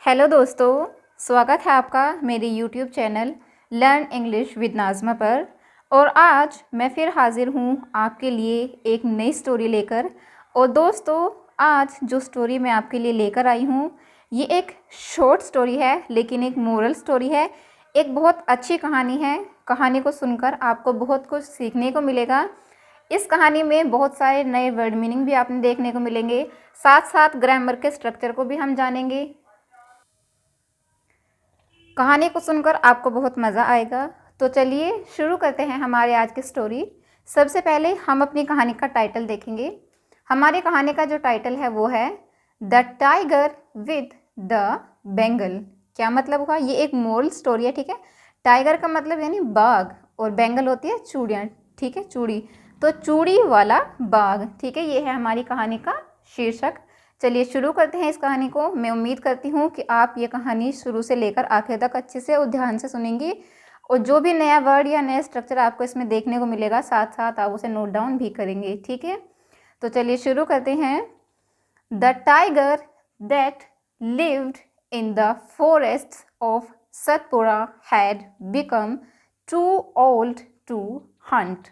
Hello दोस्तों, स्वागत है आपका मेरे YouTube channel learn English with Nazma पर। और आज मैं फिर हाज़िर हूँ आपके लिए एक नई स्टोरी लेकर। और दोस्तों, आज जो स्टोरी मैं आपके लिए लेकर आई हूँ ये एक शॉर्ट स्टोरी है, लेकिन एक मोरल स्टोरी है। एक बहुत अच्छी कहानी है। कहानी को सुनकर आपको बहुत कुछ सीखने को मिलेगा। इस कहानी में बहुत सारे नए वर्ड मीनिंग भी आपने देखने को मिलेंगे, साथ साथ ग्रामर के स्ट्रक्चर को भी हम जानेंगे। कहानी को सुनकर आपको बहुत मज़ा आएगा। तो चलिए शुरू करते हैं हमारे आज की स्टोरी। सबसे पहले हम अपनी कहानी का टाइटल देखेंगे। हमारी कहानी का जो टाइटल है वो है the tiger with the Bengal. क्या मतलब हुआ? ये एक मोरल स्टोरी है, ठीक है। टाइगर का मतलब यानी बाघ, और बेंगल होती है चूड़ियाँ, ठीक है, चूड़ी। तो चूड़ी वाला बाघ, ठीक है, ये है हमारी कहानी का शीर्षक। चलिए शुरू करते हैं इस कहानी को। मैं उम्मीद करती हूँ कि आप ये कहानी शुरू से लेकर आखिर तक अच्छे से और ध्यान से सुनेंगी, और जो भी नया वर्ड या नया स्ट्रक्चर आपको इसमें देखने को मिलेगा साथ साथ आप उसे नोट डाउन भी करेंगे, ठीक है। तो चलिए शुरू करते हैं। The tiger that lived in the forest of Satpura had become too old to hunt.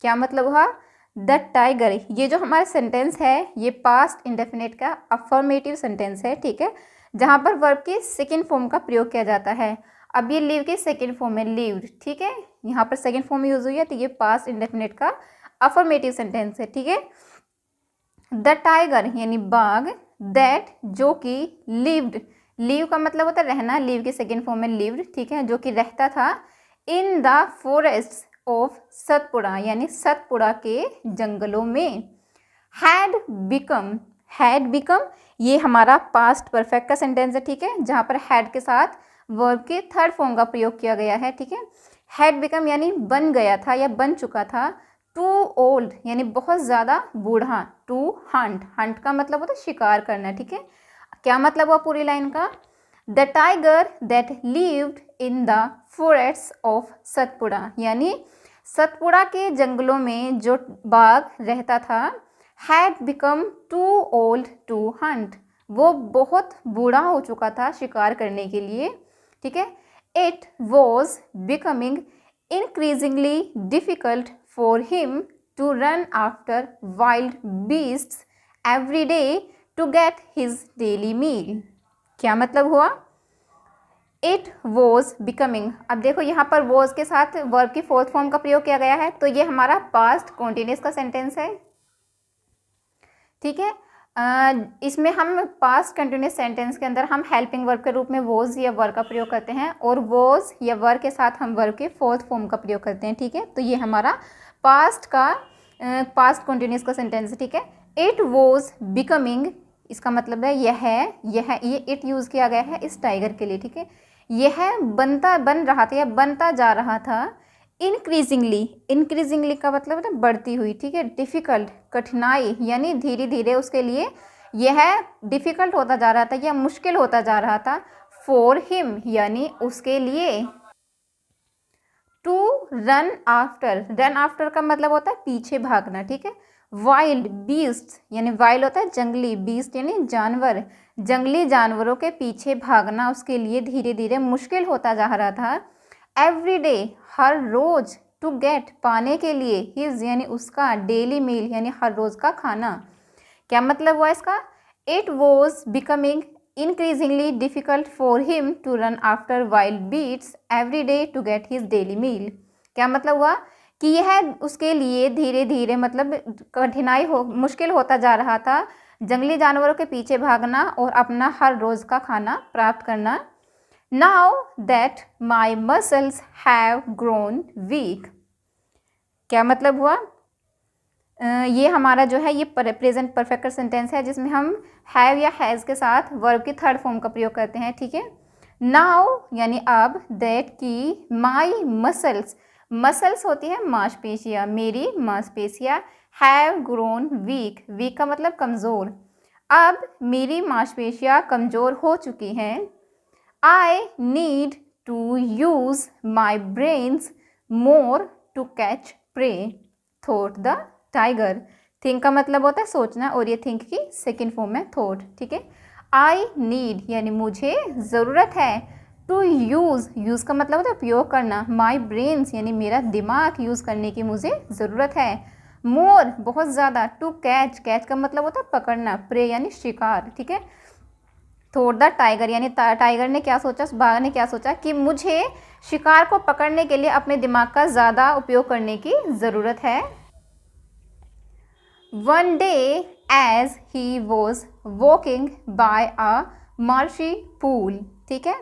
क्या मतलब हुआ? द टाइगर, ये जो हमारा सेंटेंस है ये पास्ट इंडेफिनिट का अफर्मेटिव सेंटेंस है, ठीक है, जहाँ पर वर्ब की सेकेंड फॉर्म का प्रयोग किया जाता है। अब ये लिव की सेकेंड फॉर्म है लिव्ड, ठीक है, यहाँ पर सेकेंड फॉर्म यूज हुई है, तो ये पास्ट इंडेफिनिट का अफर्मेटिव सेंटेंस है, ठीक है। द टाइगर यानी बाघ, दैट जो कि लिव्ड, लिव का मतलब होता है रहना, लिव की सेकेंड फॉर्म है लिव्ड, ठीक है, जो कि रहता था इन द फॉरेस्ट ऑफ सतपुड़ा यानी सतपुड़ा के जंगलों में। हैड बिकम ये हमारा पास्ट परफेक्ट का सेंटेंस है, ठीक है, जहाँ पर हैड के साथ वर्ब के थर्ड फॉर्म का प्रयोग किया गया है, ठीक है। हैड बिकम यानी बन गया था या बन चुका था। टू ओल्ड यानी बहुत ज़्यादा बूढ़ा। टू हंट, हंट का मतलब होता है शिकार करना, ठीक है। क्या मतलब हुआ पूरी लाइन का? The tiger that lived in the forest of Satpura यानी सतपुड़ा के जंगलों में जो बाघ रहता था, had become too old to hunt, वो बहुत बूढ़ा हो चुका था शिकार करने के लिए, ठीक है। It was becoming increasingly difficult for him to run after wild beasts every day to get his daily meal। क्या मतलब हुआ? इट वॉज बिकमिंग, अब देखो यहाँ पर वॉज के साथ वर्ब की फोर्थ फॉर्म का प्रयोग किया गया है, तो ये हमारा पास्ट कॉन्टिन्यूस का सेंटेंस है, ठीक है। इसमें हम पास्ट कंटिन्यूस सेंटेंस के अंदर हम हेल्पिंग वर्ब के रूप में वॉज या वर का प्रयोग करते हैं, और वॉज या वर के साथ हम वर्ब के फोर्थ फॉर्म का प्रयोग करते हैं, ठीक है। तो ये हमारा पास्ट कंटिन्यूस का सेंटेंस है, ठीक है। इट वॉज बिकमिंग, इसका मतलब है ये इट यूज़ किया गया है इस टाइगर के लिए, ठीक है। यह बन रहा था या बनता जा रहा था। इंक्रीजिंगली का मतलब है बढ़ती हुई, ठीक है। डिफ़िकल्ट कठिनाई यानी धीरे धीरे उसके लिए यह डिफ़िकल्ट होता जा रहा था या मुश्किल होता जा रहा था। फॉर हिम यानी उसके लिए। टू रन आफ्टर का मतलब होता है पीछे भागना, ठीक है। वाइल्ड बीस्ट यानी वाइल्ड होता है जंगली, बीस्ट यानी जानवर, जंगली जानवरों के पीछे भागना उसके लिए धीरे धीरे मुश्किल होता जा रहा था। एवरी डे हर रोज, टू गेट पाने के लिए, हिज यानी उसका, डेली मील यानी हर रोज का खाना। क्या मतलब हुआ इसका? It was becoming increasingly difficult for him to run after wild beasts every day to get his daily meal। क्या मतलब हुआ कि यह उसके लिए धीरे धीरे मतलब मुश्किल होता जा रहा था जंगली जानवरों के पीछे भागना और अपना हर रोज का खाना प्राप्त करना। Now that my muscles have grown weak। क्या मतलब हुआ? ये हमारा जो है ये प्रेजेंट परफेक्ट सेंटेंस है, जिसमें हम हैव या हैज़ के साथ वर्ब की थर्ड फॉर्म का प्रयोग करते हैं, ठीक है। नाउ यानी अब, दैट की माई मसल्स होती है मांसपेशियाँ, मेरी मांसपेशियाँ, हैव ग्रोन वीक का मतलब कमज़ोर, अब मेरी मांसपेशियाँ कमज़ोर हो चुकी हैं। I need to use my brains more to catch prey, thought the tiger. Think का मतलब होता है सोचना, और ये थिंक की सेकेंड फॉर्म है थॉट, ठीक है। आई नीड यानी मुझे ज़रूरत है। टू यूज़ का मतलब होता है उपयोग करना। माई ब्रेन्स यानी मेरा दिमाग यूज़ करने की मुझे ज़रूरत है। मोर बहुत ज़्यादा। टू कैच का मतलब होता है पकड़ना। प्रे यानी शिकार, ठीक है। थॉट द टाइगर यानी टाइगर ने क्या सोचा, बाघ ने क्या सोचा कि मुझे शिकार को पकड़ने के लिए अपने दिमाग का ज़्यादा उपयोग करने की ज़रूरत है। One day as he was walking by a marshy pool, ठीक है।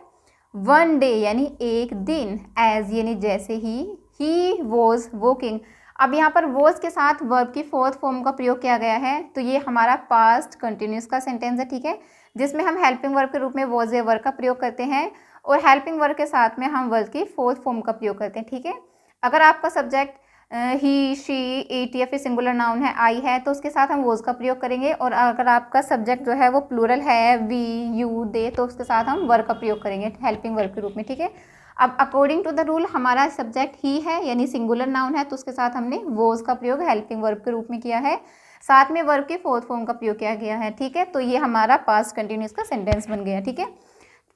वन डे यानी एक दिन, एज यानी जैसे ही वॉज वॉकिंग। अब यहाँ पर वॉज के साथ वर्ब की फोर्थ फॉर्म का प्रयोग किया गया है, तो ये हमारा पास्ट कंटिन्यूस का सेंटेंस है, ठीक है, जिसमें हम हेल्पिंग वर्ब के रूप में वॉज या वर्ब का प्रयोग करते हैं और हेल्पिंग वर्ब के साथ में हम वर्ब की फोर्थ फॉर्म का प्रयोग करते हैं, ठीक है। अगर आपका सब्जेक्ट ही, शी, इट या फिर सिंगुलर नाउन है, आई है, तो उसके साथ हम वॉज का प्रयोग करेंगे। और अगर आपका सब्जेक्ट जो है वो प्लूरल है, वी, यू, दे, तो उसके साथ हम वर्ब का प्रयोग करेंगे हेल्पिंग वर्ब के रूप में, ठीक है। अब अकॉर्डिंग टू द रूल हमारा सब्जेक्ट ही है यानी सिंगुलर नाउन है, तो उसके साथ हमने वॉज का प्रयोग हेल्पिंग वर्ब के रूप में किया है, साथ में वर्ब की फोर्थ फॉर्म का प्रयोग किया गया है, ठीक है। तो ये हमारा पास्ट कंटिन्यूस का सेंटेंस बन गया, ठीक है।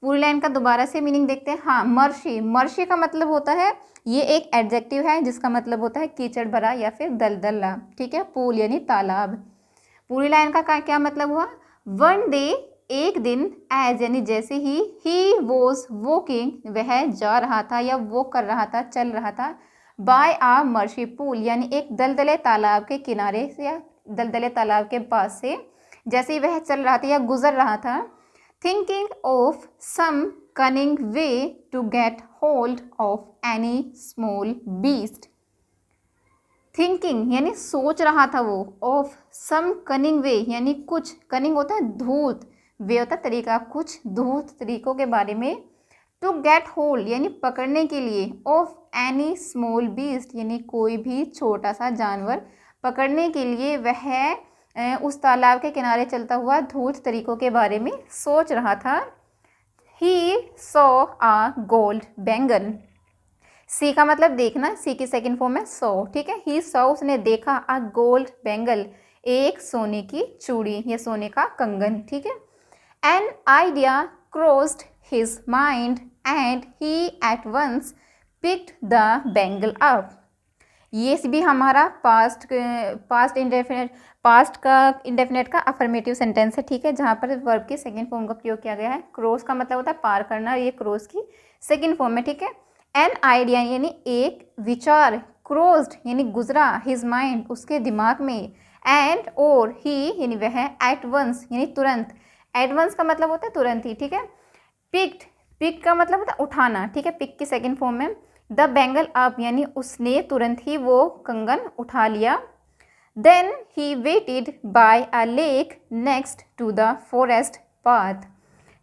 पूरी लाइन का दोबारा से मीनिंग देखते हैं। हाँ, मर्शी का मतलब होता है, ये एक एडजेक्टिव है जिसका मतलब होता है कीचड़ भरा या फिर दलदला, ठीक है। पूल यानी तालाब। पूरी लाइन का क्या मतलब हुआ, वन डे एक दिन, एज यानी जैसे ही वॉज वॉकिंग वह जा रहा था या वॉक कर रहा था, चल रहा था, बाय आ मर्शी पूल यानी एक दलदले तालाब के किनारे से या दलदले तालाब के पास से, जैसे ही वह चल रहा था या गुजर रहा था, thinking of some cunning way to get hold of any small beast. Thinking यानी सोच रहा था वो, ऑफ सम कनिंग वे यानी कुछ, कनिंग होता है धूर्त, वे होता है तरीका, कुछ धूर्त तरीकों के बारे में। टू गेट होल्ड यानी पकड़ने के लिए, ऑफ एनी स्मॉल बीस्ट यानी कोई भी छोटा सा जानवर पकड़ने के लिए वह उस तालाब के किनारे चलता हुआ धूर्त तरीकों के बारे में सोच रहा था। He saw a gold bangle. See का मतलब देखना, सी की सेकंड फॉर्म है सॉ, ठीक है। ही सॉ उसने देखा, अ गोल्ड बैंगल एक सोने की चूड़ी या सोने का कंगन, ठीक है। An idea crossed his mind and he at once picked the bangle up. ये भी हमारा पास्ट का इंडेफिनेट का अफर्मेटिव सेंटेंस है, ठीक है, जहाँ पर वर्ब की सेकंड फॉर्म का प्रयोग किया गया है। क्रॉस का मतलब होता है पार करना, ये क्रॉस की सेकंड फॉर्म है, ठीक है। एन आइडिया यानी एक विचार, क्रॉस्ड यानी गुजरा, हिज माइंड उसके दिमाग में, एंड और ही यानी वह, एट वंस यानी तुरंत, एट वंस का मतलब होता है तुरंत ही, ठीक है। पिक का मतलब होता है उठाना, ठीक है, पिक की सेकंड फॉर्म में। द बैंगल अप यानी उसने तुरंत ही वो कंगन उठा लिया। Then he waited by a lake next to the forest path.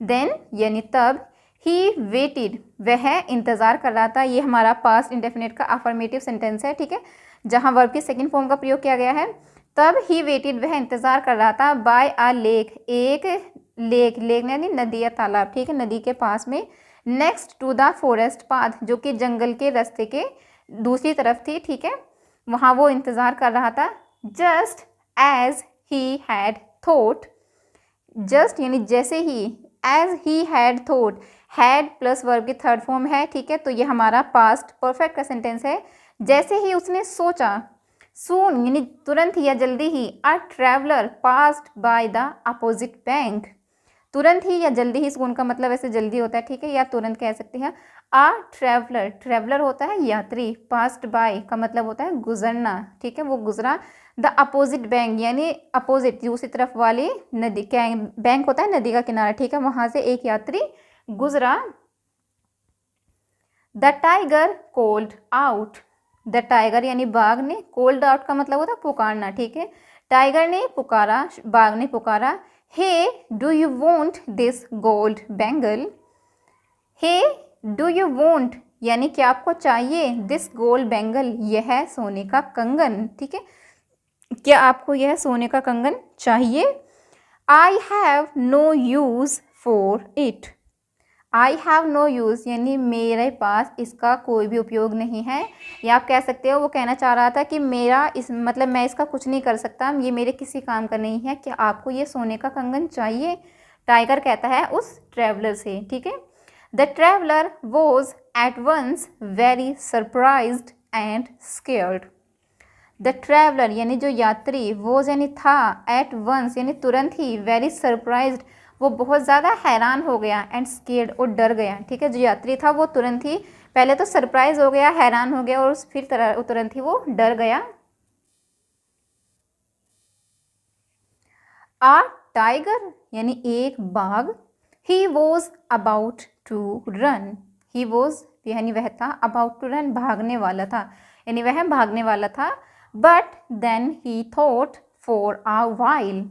Then यानी तब, ही वेटेड वह इंतज़ार कर रहा था, ये हमारा पास्ट इंडेफिनेट का अफर्मेटिव सेंटेंस है, ठीक है, जहाँ वर्ब की सेकंड फॉर्म का प्रयोग किया गया है। तब ही वेटेड वह इंतज़ार कर रहा था, बाय अ लेक एक लेक यानी नदी या तालाब, ठीक है, नदी के पास में, next to the forest path जो कि जंगल के रास्ते के दूसरी तरफ थी, ठीक है, वहाँ वो इंतज़ार कर रहा था। Just as he had thought, just यानी जैसे ही, as he had thought, had plus verb की थर्ड फॉर्म है, ठीक है, तो ये हमारा पास्ट परफेक्ट का सेंटेंस है। जैसे ही उसने सोचा, सून यानी तुरंत ही या जल्दी ही, a traveller passed by the opposite bank. तुरंत ही या जल्दी ही, सून का मतलब ऐसे जल्दी होता है, ठीक है, या तुरंत कह सकते हैं। आ ट्रैवलर होता है यात्री, पास्ड बाय का मतलब होता है गुजरना, ठीक है, वो गुजरा। द अपोजिट बैंक यानी अपोजिट दूसरी तरफ वाली नदी, क्या बैंक होता है नदी का किनारा, ठीक है, वहां से एक यात्री गुजरा। The tiger called out, the tiger यानी बाघ ने, कॉल्ड आउट का मतलब होता है पुकारना, ठीक है, टाइगर ने पुकारा, बाघ ने पुकारा। Hey do you want this gold bangle. Hey do you want यानी क्या आपको चाहिए, दिस गोल्ड बैंगल यह सोने का कंगन, ठीक है, क्या आपको यह सोने का कंगन चाहिए। I have no use for it, I have no use यानी मेरे पास इसका कोई भी उपयोग नहीं है, या आप कह सकते हो वो कहना चाह रहा था कि मेरा इस मतलब मैं इसका कुछ नहीं कर सकता, ये मेरे किसी काम का नहीं है, क्या आपको ये सोने का कंगन चाहिए। टाइगर कहता है उस ट्रैवलर से, ठीक है। The traveller was at once very surprised and scared. The traveller यानी जो यात्री, वॉज यानी था, एट वंस यानी तुरंत ही, वेरी सरप्राइज्ड वो बहुत ज़्यादा हैरान हो गया, एंड स्केर्ड और डर गया, ठीक है। जो यात्री था वो तुरंत ही पहले तो सरप्राइज हो गया, हैरान हो गया, और फिर तुरंत ही वो डर गया। आ टाइगर यानी एक बाघ, he was about to run, he was यानी वह था, अबाउट टू रन भागने वाला था, यानी वह भागने वाला था। But then he thought for a while,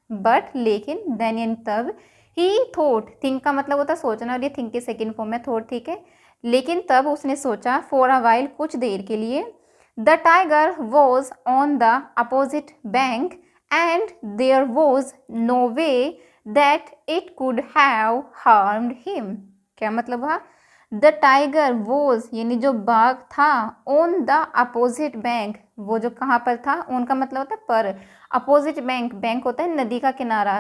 but लेकिन, देन यानी तब, ही थॉट, थिंक का मतलब होता है सोचना, और ये थिंक के सेकेंड फॉर्म में थॉट, ठीक है। लेकिन तब उसने सोचा, फॉर अ वाइल कुछ देर के लिए। The tiger was on the opposite bank and there was no way that it could have harmed him. क्या मतलब हुआ? द टाइगर वॉज यानी जो बाघ था, ऑन द अपोजिट बैंक, वो जो कहाँ पर था, ऑन का मतलब होता है पर, अपोजिट बैंक, बैंक होता है नदी का किनारा,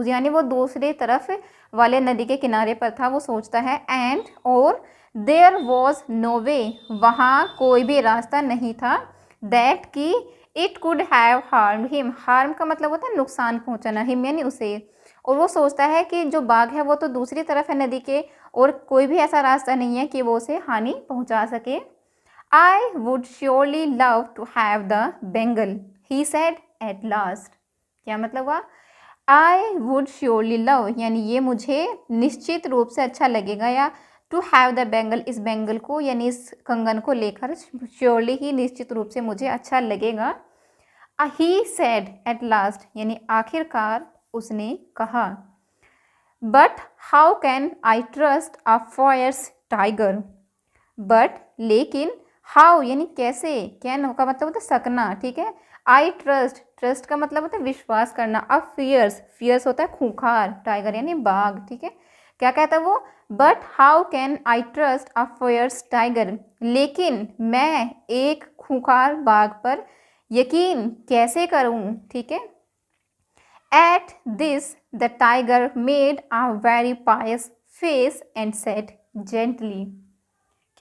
यानी वो दूसरी तरफ वाले नदी के किनारे पर था, वो सोचता है। एंड और देयर वॉज नो वे, वहाँ कोई भी रास्ता नहीं था, दैट की it could have harm him, harm का मतलब होता है नुकसान पहुँचाना, हिम यानी उसे, और वो सोचता है कि जो बाघ है वो तो दूसरी तरफ है नदी के, और कोई भी ऐसा रास्ता नहीं है कि वो उसे हानि पहुंचा सके। I would surely love to have the bangle, he said at last. क्या मतलब हुआ? आई वुड श्योरली लव यानी ये मुझे निश्चित रूप से अच्छा लगेगा, या टू हैव द बेंगल, इस बेंगल को यानी इस कंगन को लेकर श्योरली ही निश्चित रूप से मुझे अच्छा लगेगा। ही सेड एट लास्ट यानी आखिरकार उसने कहा। But how can I trust a fierce tiger, but लेकिन, हाउ यानी कैसे, कैन का मतलब होता है सकना, ठीक है। आई ट्रस्ट, ट्रस्ट का मतलब होता है विश्वास करना। अब फियर्स, फियर्स होता है खूंखार, टाइगर यानी बाघ, ठीक है। क्या कहता है वो? But how can I trust a fierce tiger, लेकिन मैं एक खूंखार बाघ पर यकीन कैसे करूं, ठीक है। At this, the tiger made a very pious face and said gently.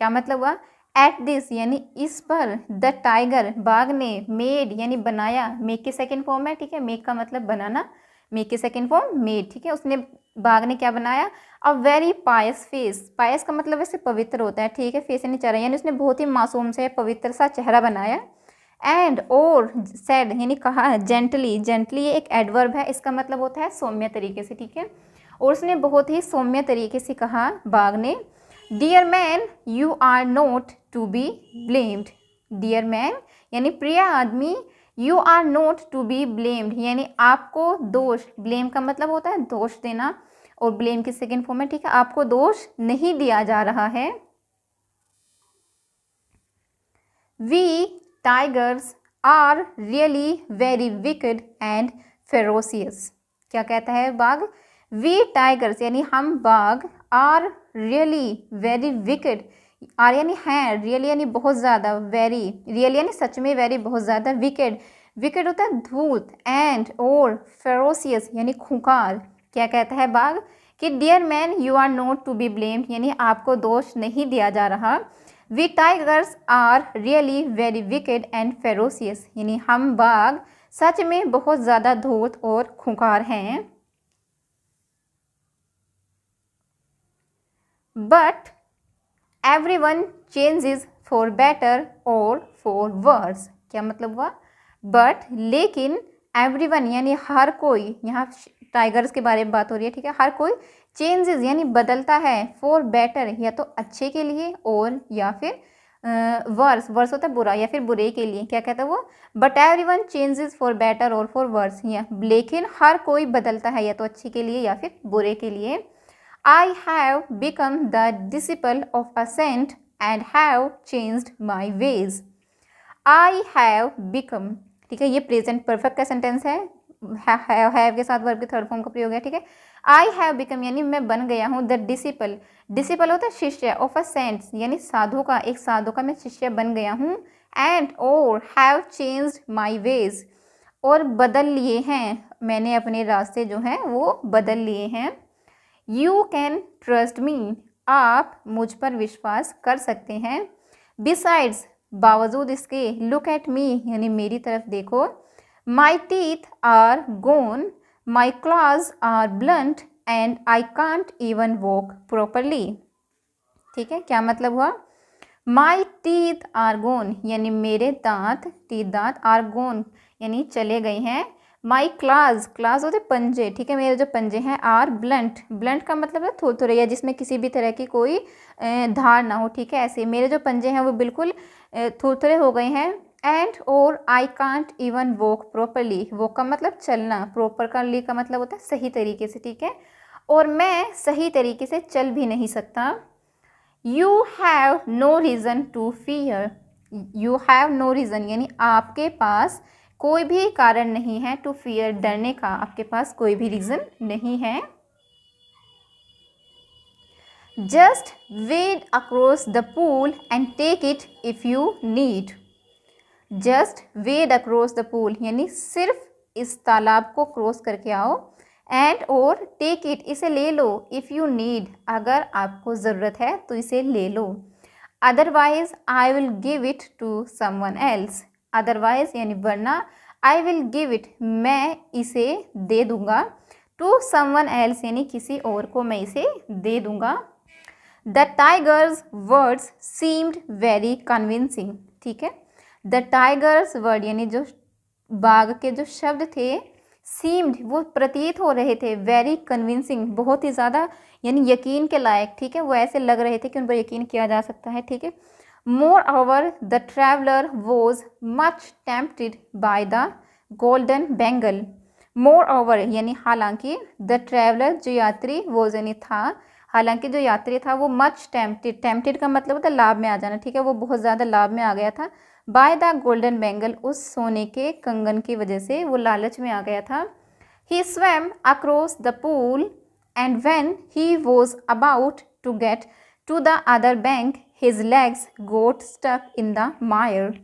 क्या मतलब हुआ? At this यानी इस पर, the tiger बाघ ने, made यानी बनाया, make के सेकेंड फॉर्म है, ठीक है। make का मतलब बनाना, make के सेकेंड फॉर्म made, ठीक है। उसने, बाघ ने क्या बनाया? a very pious face, pious का मतलब वैसे पवित्र होता है, ठीक है। face यानी चेहरा, यानी उसने बहुत ही मासूम से पवित्र सा चेहरा बनाया। एंड और सेड यानी कहा, जेंटली, जेंटली ये एक एडवर्ब है, इसका मतलब होता है सौम्य तरीके से, ठीक है। और उसने बहुत ही सौम्य तरीके से कहा बाघ ने। Dear man you are not to be blamed, dear man यानी प्रिय आदमी, you are not to be blamed यानी आपको दोष, ब्लेम का मतलब होता है दोष देना, और ब्लेम की सेकेंड फॉर्म है, ठीक है। आपको दोष नहीं दिया जा रहा है। We tigers are really very wicked and ferocious. क्या कहता है बाघ? वी टाइगर्स यानी हम बाघ, are really very wicked, are यानी हैं, रियली यानी बहुत ज़्यादा, वेरी रियली यानी सच में, वेरी बहुत ज़्यादा, विकेड, विकेड होता है धूर्त, एंड और फेरोसियस यानी खूंखार। क्या कहता है बाघ? कि dear man you are not to be blamed यानी आपको दोष नहीं दिया जा रहा। We tigers are really very wicked and ferocious यानी हम बाघ सच में बहुत ज़्यादा धूर्त और खूंखार हैं। But everyone changes for better और फॉर वर्स। क्या मतलब हुआ? बट लेकिन, एवरीवन यानी हर कोई, यहाँ टाइगर्स के बारे में बात हो रही है, ठीक है। हर कोई, चेंजेस यानी बदलता है, फॉर बेटर या तो अच्छे के लिए, और या फिर वर्स, वर्स होता है बुरा, या फिर बुरे के लिए। क्या कहता है वो? But everyone changes for better और फॉर वर्स, या लेकिन हर कोई बदलता है या तो अच्छे के लिए या फिर बुरे के लिए। I have become the disciple of a saint and have changed my ways. I have become, ठीक है, ये प्रेजेंट परफेक्ट का सेंटेंस है, हैव के साथ वर्ब के थर्ड फॉर्म का प्रयोग है, ठीक है। आई हैव बिकम यानी मैं बन गया हूँ, द डिसिपल, डिसिपल होता है शिष्य, ऑफ अ सेंट यानी साधु का, एक साधु का मैं शिष्य बन गया हूँ। एंड और हैव चेंज्ड माई वेज, और बदल लिए हैं, मैंने अपने रास्ते जो हैं वो बदल लिए हैं। यू कैन ट्रस्ट मी, आप मुझ पर विश्वास कर सकते हैं। बिसाइड्स, बावजूद इसके, लुक एट मी यानी मेरी तरफ देखो। My teeth are gone, my claws are blunt and I can't even walk properly. ठीक है, क्या मतलब हुआ? माई टीथ आर गोन यानी मेरे दांत, टीथ दांत, आर गोन यानी चले गए हैं। माई क्लास, क्लास होते पंजे, ठीक है, मेरे जो पंजे हैं। आर ब्लंट, ब्लंट का मतलब है थोड़े या जिसमें किसी भी तरह की कोई धार ना हो, ठीक है, ऐसे मेरे जो पंजे हैं वो बिल्कुल थोड़े हो गए हैं। एंड और आई can't even walk properly, walk का मतलब चलना, प्रॉपर का ली का मतलब होता है सही तरीके से, ठीक है, और मैं सही तरीके से चल भी नहीं सकता। You have no reason to fear, you have no reason यानी आपके पास कोई भी कारण नहीं है, टू फियर डरने का, आपके पास कोई भी रीज़न नहीं है। Just wade across the pool and take it if you need. Just wade across the pool यानी सिर्फ इस तालाब को क्रॉस करके आओ। एंड और टेक इट, इसे ले लो। इफ़ यू नीड, अगर आपको ज़रूरत है तो इसे ले लो। Otherwise I will give it to someone else, otherwise यानी वरना, आई विल गिव इट मैं इसे दे दूंगा, टू समवन एल्स यानी किसी और को मैं इसे दे दूंगा। The tigers words seemed very convincing, ठीक है, द टाइगर्स वर्ड यानी जो बाघ के जो शब्द थे, सीम्ड वो प्रतीत हो रहे थे, वेरी कन्विंसिंग बहुत ही ज़्यादा यानी यकीन के लायक, ठीक है, वो ऐसे लग रहे थे कि उन पर यकीन किया जा सकता है, ठीक है। More over the traveller was much tempted by the golden bangle. More over यानी हालांकि, द ट्रैवलर जो यात्री, वो यानी था, हालांकि जो यात्री था वो मच टेम्प्टेड, टेम्प्टेड का मतलब होता है लाभ में आ जाना, ठीक है, वो बहुत ज़्यादा लाभ में आ गया था। बाय द गोल्डन बैंगल, उस सोने के कंगन की वजह से वो लालच में आ गया था। He swam across the pool and when he was about to get to the other bank his legs got stuck in the mire.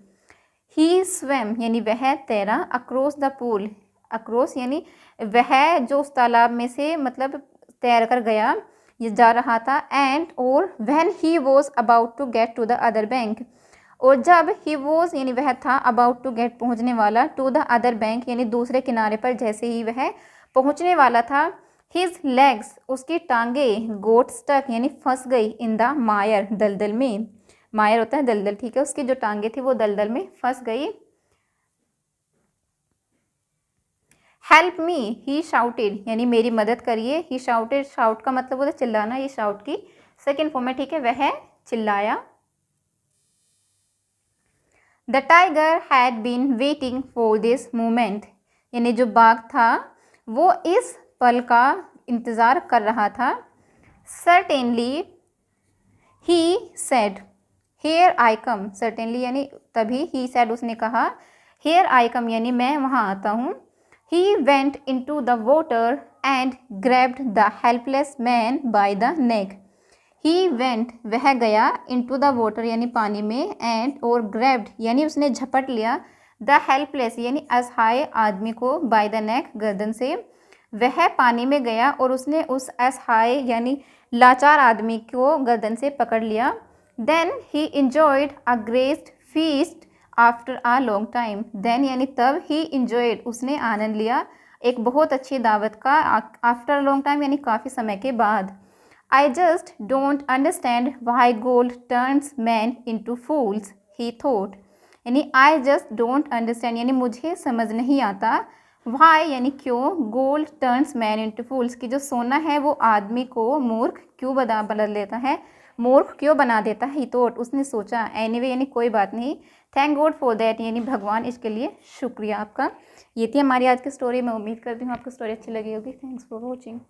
He swum यानी वह तैरा, अक्रॉस द पूल, अक्रॉस यानी वह जो उस तालाब में से मतलब तैर कर गया, ये जा रहा था। एंड और when he was about to get to the other bank, और जब ही वॉज यानी वह था, अबाउट टू गेट पहुंचने वाला, टू द अदर बैंक यानी दूसरे किनारे पर जैसे ही वह पहुंचने वाला था, हिज लेग्स उसकी टांगे, गोट स्टक यानी फंस गई, इन द मायर दलदल में, मायर होता है दलदल, ठीक है, उसकी जो टांगे थी वो दलदल में फंस गई। हेल्प मी ही शाउटेड यानी मेरी मदद करिए। ही शाउटेड, शाउट का मतलब होता है चिल्लाना, ये शाउट की सेकेंड फॉर्म है, ठीक है, वह चिल्लाया। The tiger had been waiting for this moment यानी जो बाघ था वो इस पल का इंतज़ार कर रहा था। Certainly he said here I come, certainly यानी तभी, ही सेड उसने कहा, हेयर आई कम यानी मैं वहाँ आता हूँ। He went into the water and grabbed the helpless man by the neck. He went वह गया, इनटू द वाटर यानी पानी में, एंड और ग्रैब्ड यानी उसने झपट लिया, द हेल्पलेस यानी असहाय आदमी को, बाय द नेक गर्दन से। वह पानी में गया और उसने उस असहाय यानी लाचार आदमी को गर्दन से पकड़ लिया। Then he enjoyed a great feast after a long time, then यानी तब, ही इंजॉयड उसने आनंद लिया एक बहुत अच्छी दावत का, आफ्टर लॉन्ग टाइम यानी काफ़ी समय के बाद। I just don't understand why gold turns men into fools, he thought. यानी I just don't understand यानी मुझे समझ नहीं आता, why यानी क्यों, gold turns men into fools कि जो सोना है वो आदमी को मूर्ख क्यों बदल देता है, मूर्ख क्यों बना देता है, he thought उसने सोचा। anyway यानी कोई बात नहीं, thank God for that यानी भगवान इसके लिए शुक्रिया आपका। ये थी हमारी आज की स्टोरी। मैं उम्मीद करती हूँ आपको स्टोरी अच्छी लगी होगी। Thanks for watching.